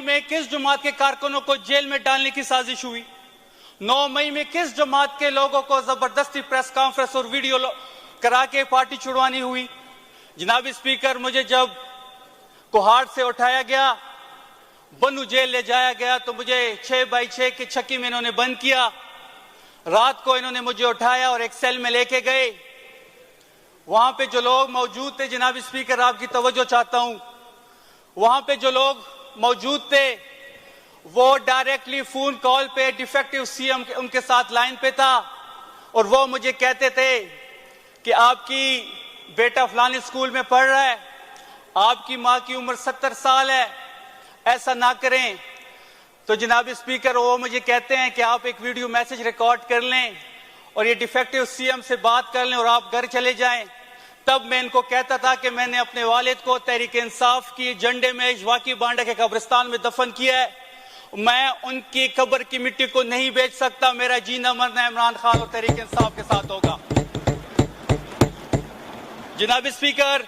में किस जमात के कारकुनों को जेल में डालने की साजिश हुई? 9 मई में किस जमात के लोगों को जबरदस्ती प्रेस कॉन्फ्रेंस और वीडियो करा के पार्टी छुड़वानी हुई? जनाब स्पीकर, मुझे जब कोहाट से उठाया गया, बन्नू जेल ले जाया गया, तो मुझे 6x6 की छक्की में इन्होंने बंद किया। रात को इन्होंने मुझे उठाया और एक सेल में लेके गए। वहां पे जो लोग मौजूद थे, जनाब स्पीकर, आपकी तवज्जो चाहता हूं, वहां पे जो लोग मौजूद थे वो डायरेक्टली फोन कॉल पे डिफेक्टिव सीएम उनके साथ लाइन पे था और वो मुझे कहते थे कि आपकी बेटा फलाने स्कूल में पढ़ रहा है, आपकी मां की उम्र 70 साल है, ऐसा ना करें। तो जनाब स्पीकर, वो मुझे कहते हैं कि आप एक वीडियो मैसेज रिकॉर्ड कर लें और ये डिफेक्टिव सीएम से बात कर लें और आप घर चले जाएं। तब मैं इनको कहता था कि मैंने अपने वालिद को तहरीक इंसाफ की झंडे में वाकी बांडा के कब्रिस्तान में दफन किया है, मैं उनकी कब्र की मिट्टी को नहीं बेच सकता। मेरा जीना मरना इमरान खान और तहरीक इंसाफ के साथ होगा। जनाब स्पीकर,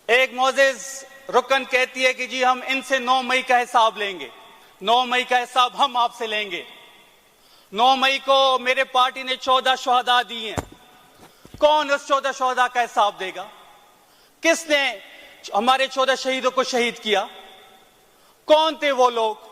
एक मोअज़्ज़िज़ रुकन कहती है कि जी हम इनसे 9 मई का हिसाब लेंगे, 9 मई का हिसाब हम आपसे लेंगे। 9 मई को मेरे पार्टी ने 14 शहादा दी हैं। कौन उस 14 शहादा का हिसाब देगा? किसने हमारे 14 शहीदों को शहीद किया? कौन थे वो लोग?